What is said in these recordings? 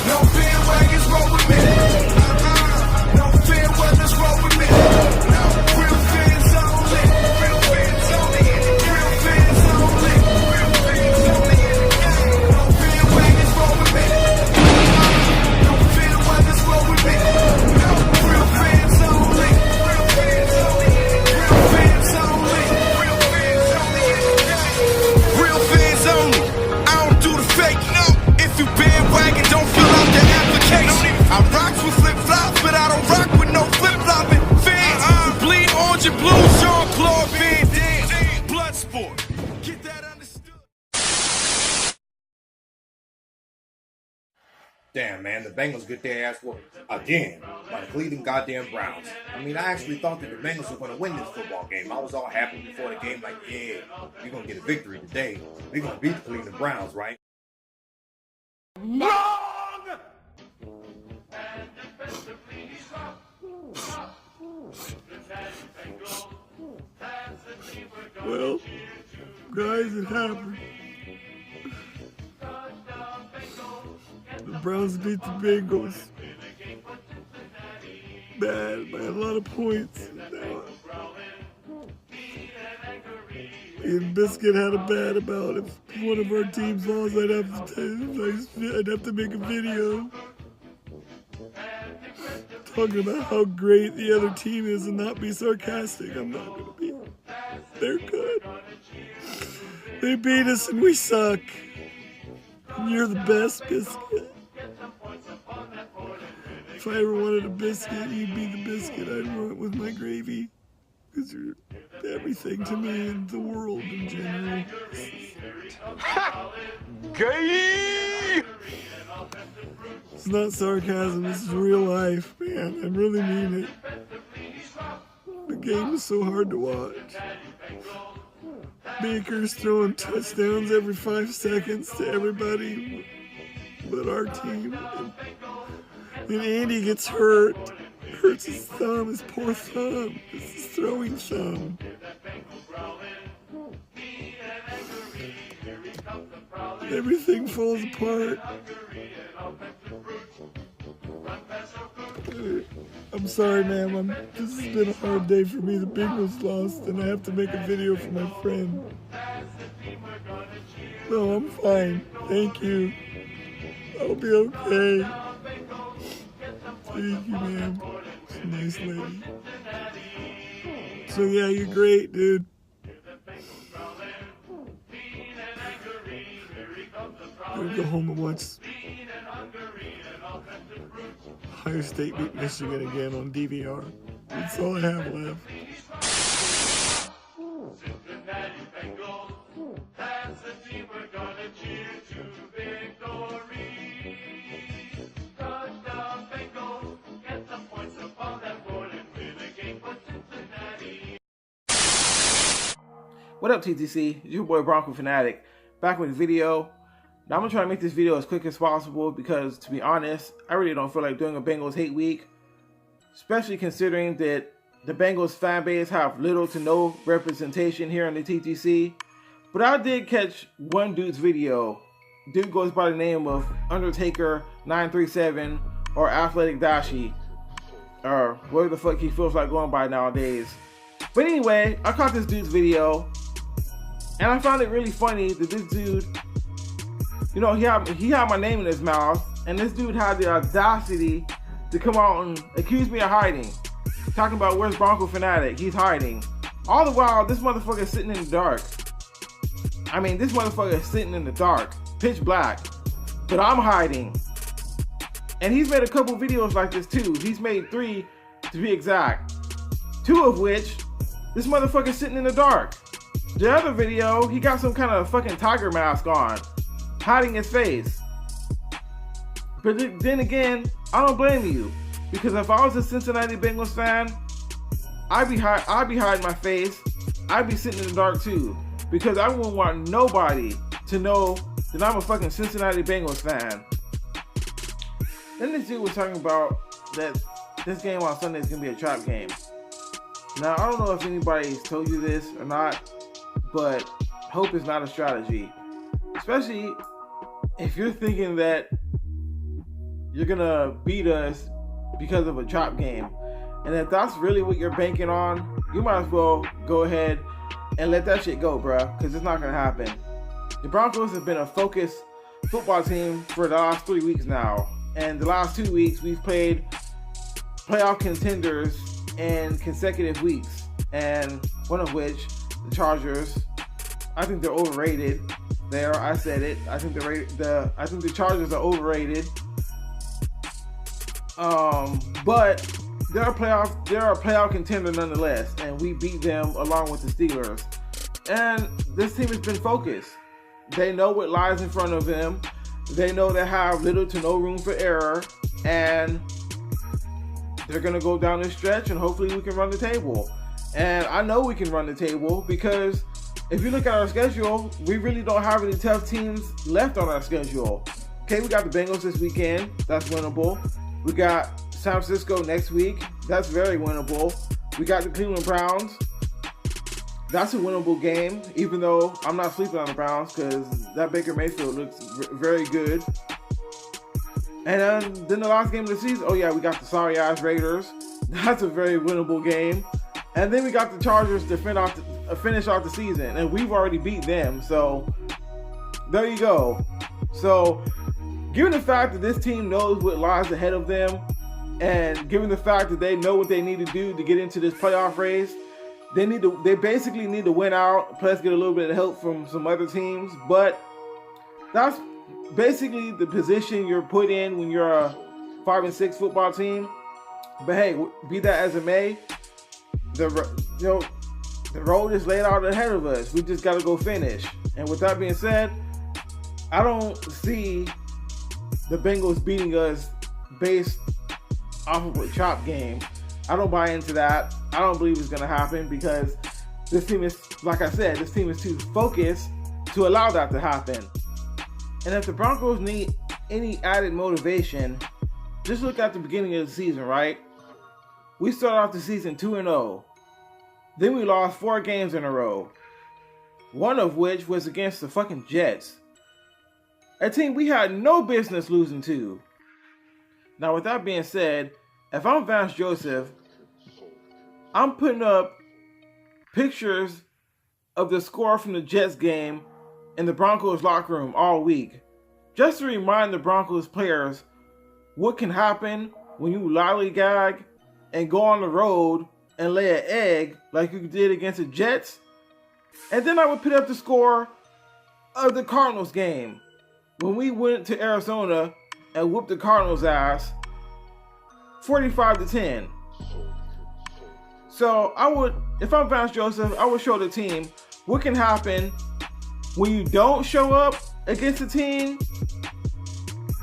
No bandwagons roll with me. No fair weathers roll with me. No real fans only. Real fans only. Real fans only. Real fans only. No bandwagons roll with me. No fair weathers roll with me. No real fans only. Real fans only. Real fans only. Real fans only. Real fans only. I don't do the fake. No. If you bandwagon, don't fill out the application. I rock with flip-flops, but I don't rock with no flip-flopping fans. We bleed orange and blue, Jean-Claude Van Damme. Blood sport. Get that understood. Damn, man, the Bengals get their ass whooped again by the Cleveland goddamn Browns. I mean, I actually thought that the Bengals were going to win this football game. I was all happy before the game, like, yeah, we're going to get a victory today. We're going to beat the Cleveland Browns, right? Wrong! Well, guys, it happened. The Browns beat the Bengals. Bad, by a lot of points. Me and Biscuit had a bad about if one of our teams lost, I'd have to make a video talking about how great the other team is and not be sarcastic. I'm not gonna be. They're good. They beat us and we suck. And you're the best, Biscuit. If I ever wanted a biscuit, you'd be the biscuit. I'd want it with my gravy. Because you're everything to me and the world in general. Ha! Gay! It's not sarcasm, this is real life, man. I really mean it. The game is so hard to watch. Baker's throwing touchdowns every 5 seconds to everybody but our team. And Andy gets hurt. Hurts his thumb, his poor thumb. It's his throwing thumb. Everything falls apart. I'm sorry, ma'am. This has been a hard day for me. The Bengals lost, and I have to make a video for my friend. No, I'm fine. Thank you. I'll be okay. Thank you, ma'am. She's a nice lady. So yeah, you're great, dude. I'm gonna go home and watch Ohio State beat Michigan again on DVR. That's all I have left. Cincinnati Bengals, that's the team we're gonna cheer to victory. Touchdown Bengals, get the points upon that board and win a game for Cincinnati. What up, TTC? It's your boy Bronco Fanatic, back with a video. Now I'm gonna try to make this video as quick as possible because, to be honest, I really don't feel like doing a Bengals hate week, especially considering that the Bengals fan base have little to no representation here on the TTC. But I did catch one dude's video. Dude goes by the name of Undertaker 937 or Athletic Dashi, or whatever the fuck he feels like going by nowadays. But anyway, I caught this dude's video, and I found it really funny that this dude, you know, he had my name in his mouth, and this dude had the audacity to come out and accuse me of hiding. Talking about where's Bronco Fanatic, he's hiding. All the while, this motherfucker is sitting in the dark. I mean, this motherfucker is sitting in the dark, pitch black, but I'm hiding. And he's made a couple videos like this too. He's made 3 to be exact. 2 of which, this motherfucker is sitting in the dark. The other video, he got some kind of fucking tiger mask on, hiding his face. But then again, I don't blame you, because if I was a Cincinnati Bengals fan, I'd be hiding my face. I'd be sitting in the dark too, because I wouldn't want nobody to know that I'm a fucking Cincinnati Bengals fan. Then this dude was talking about that this game on Sunday is gonna be a trap game. Now I don't know if anybody's told you this or not, but hope is not a strategy, especially if you're thinking that you're gonna beat us because of a chop game. And if that's really what you're banking on, you might as well go ahead and let that shit go, bruh, because it's not gonna happen. The Broncos have been a focused football team for the last 3 weeks now. And the last 2 weeks, we've played playoff contenders in consecutive weeks. And one of which, the Chargers, I think they're overrated. There, I said it. I think the Chargers are overrated. But they're a playoff contender nonetheless, and we beat them along with the Steelers. And this team has been focused. They know what lies in front of them. They know they have little to no room for error, and they're gonna go down this stretch, and hopefully we can run the table. And I know we can run the table because if you look at our schedule, we really don't have any tough teams left on our schedule. Okay, we got the Bengals this weekend. That's winnable. We got San Francisco next week. That's very winnable. We got the Cleveland Browns. That's a winnable game, even though I'm not sleeping on the Browns because that Baker Mayfield looks very good. And then the last game of the season, oh yeah, we got the sorry-ass Raiders. That's a very winnable game. And then we got the Chargers to finish off the season, and we've already beat them. So there you go. So given the fact that this team knows what lies ahead of them, and given the fact that they know what they need to do to get into this playoff race, they basically need to win out, plus get a little bit of help from some other teams. But that's basically the position you're put in when you're a 5-6 football team. But hey, be that as it may, the road is laid out ahead of us. We just got to go finish. And with that being said, I don't see the Bengals beating us based off of a chop game. I don't buy into that. I don't believe it's going to happen because this team is, like I said, this team is too focused to allow that to happen. And if the Broncos need any added motivation, just look at the beginning of the season, right? We started off the season 2-0. Then we lost 4 games in a row. One of which was against the fucking Jets. A team we had no business losing to. Now, with that being said, if I'm Vance Joseph, I'm putting up pictures of the score from the Jets game in the Broncos locker room all week, just to remind the Broncos players what can happen when you lollygag and go on the road and lay an egg like you did against the Jets. And then I would put up the score of the Cardinals game when we went to Arizona and whooped the Cardinals' ass 45-10. So I would, if I'm Vance Joseph, I would show the team what can happen when you don't show up against a team.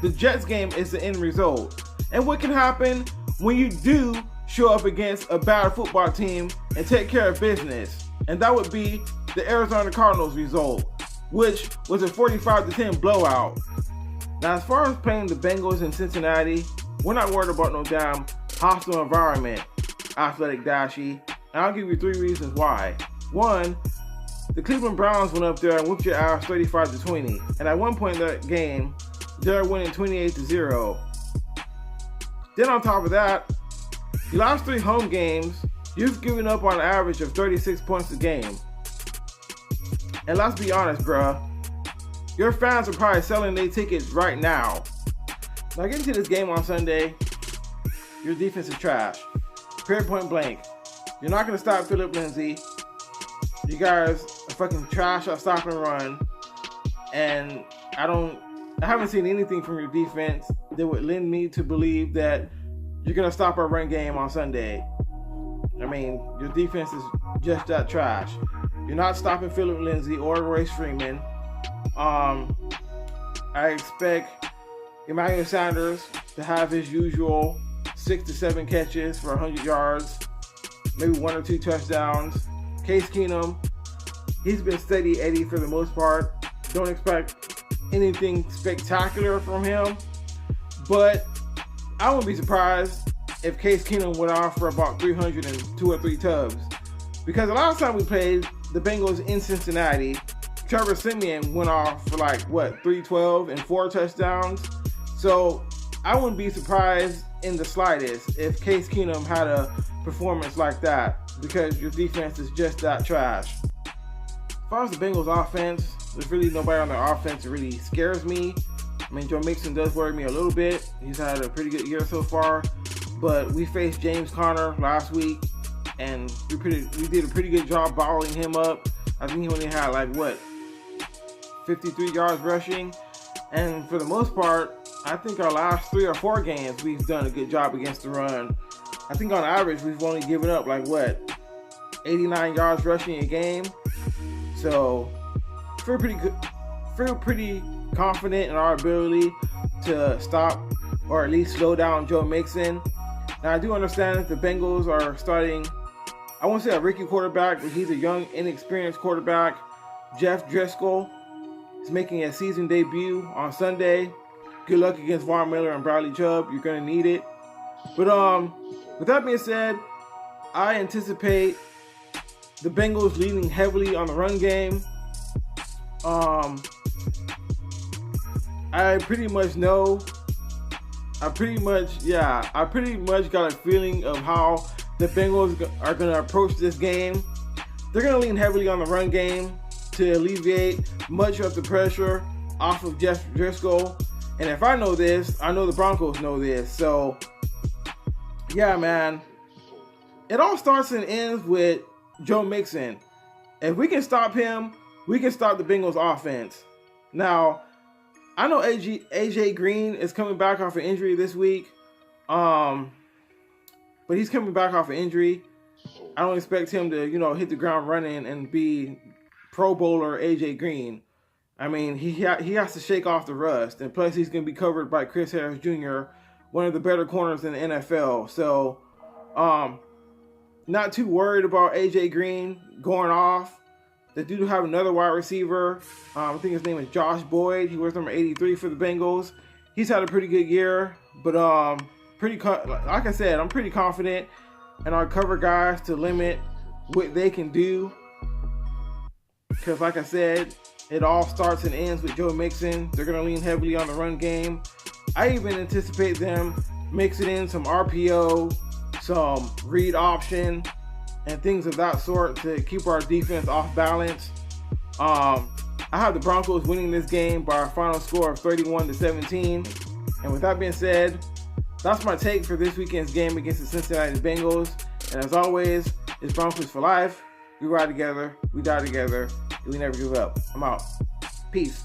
The Jets game is the end result. And what can happen when you do show up against a bad football team and take care of business. And that would be the Arizona Cardinals result, which was a 45-10 blowout. Now, as far as playing the Bengals in Cincinnati, we're not worried about no damn hostile environment, Athletic Dashy. And I'll give you 3 reasons why. 1, the Cleveland Browns went up there and whooped your ass 35-20. And at one point in that game, they're winning 28-0. Then on top of that, the last 3 home games, you've given up on an average of 36 points a game. And let's be honest, bruh. Your fans are probably selling their tickets right now. Now, getting to this game on Sunday, your defense is trash. Period, point blank. You're not going to stop Philip Lindsay. You guys are fucking trash at stop and run. And I haven't seen anything from your defense that would lend me to believe that you're going to stop our run game on Sunday. I mean, your defense is just that trash. You're not stopping Philip Lindsay or Royce Freeman. I expect Emmanuel Sanders to have his usual 6 to 7 catches for 100 yards, maybe 1 or 2 touchdowns. Case Keenum, he's been steady Eddie for the most part. Don't expect anything spectacular from him, but I wouldn't be surprised if Case Keenum went off for about 302 or 3 tubs. Because the last time we played the Bengals in Cincinnati, Trevor Siemian went off for 312 and 4 touchdowns. So I wouldn't be surprised in the slightest if Case Keenum had a performance like that, because your defense is just that trash. As far as the Bengals offense, there's really nobody on their offense that really scares me. I mean, Joe Mixon does worry me a little bit. He's had a pretty good year so far, but we faced James Conner last week, and we did a pretty good job bottling him up. I think he only had like 53 yards rushing, and for the most part, I think our last 3 or 4 games we've done a good job against the run. I think on average we've only given up like 89 yards rushing a game. So feel pretty confident in our ability to stop or at least slow down Joe Mixon. Now I do understand that the Bengals are starting, I won't say a rookie quarterback, but he's a young, inexperienced quarterback. Jeff Driscoll is making a season debut on Sunday. Good luck against Von Miller and Bradley Chubb. You're going to need it. But with that being said, I anticipate the Bengals leaning heavily on the run game. I pretty much got a feeling of how the Bengals are going to approach this game. They're going to lean heavily on the run game to alleviate much of the pressure off of Jeff Driscoll. And if I know this, I know the Broncos know this. So, yeah, man. It all starts and ends with Joe Mixon. If we can stop him, we can stop the Bengals offense. Now, I know AJ Green is coming back off an injury this week. But he's coming back off an injury. I don't expect him to, hit the ground running and be Pro Bowler AJ Green. I mean, he has to shake off the rust. And plus, he's going to be covered by Chris Harris Jr., one of the better corners in the NFL. So, not too worried about AJ Green going off. They do have another wide receiver. I think his name is Josh Boyd. He wears number 83 for the Bengals. He's had a pretty good year. But, like I said, I'm pretty confident in our cover guys to limit what they can do. Because, like I said, it all starts and ends with Joe Mixon. They're going to lean heavily on the run game. I even anticipate them mixing in some RPO, some read option, and things of that sort to keep our defense off balance. I have the Broncos winning this game by a final score of 31-17. And with that being said, that's my take for this weekend's game against the Cincinnati Bengals. And as always, it's Broncos for life. We ride together, we die together, and we never give up. I'm out. Peace.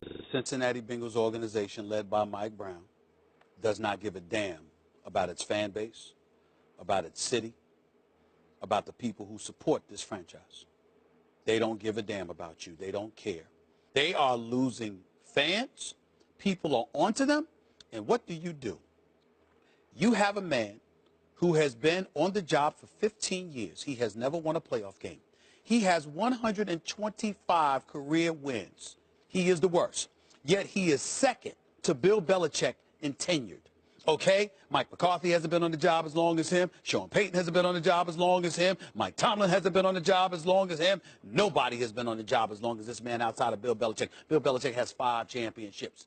The Cincinnati Bengals organization, led by Mike Brown, does not give a damn about its fan base, about its city, about the people who support this franchise. They don't give a damn about you. They don't care. They are losing fans. People are onto them. And what do? You have a man who has been on the job for 15 years. He has never won a playoff game. He has 125 career wins. He is the worst. Yet he is second to Bill Belichick in tenured. Okay? Mike McCarthy hasn't been on the job as long as him. Sean Payton hasn't been on the job as long as him. Mike Tomlin hasn't been on the job as long as him. Nobody has been on the job as long as this man outside of Bill Belichick. Bill Belichick has 5 championships.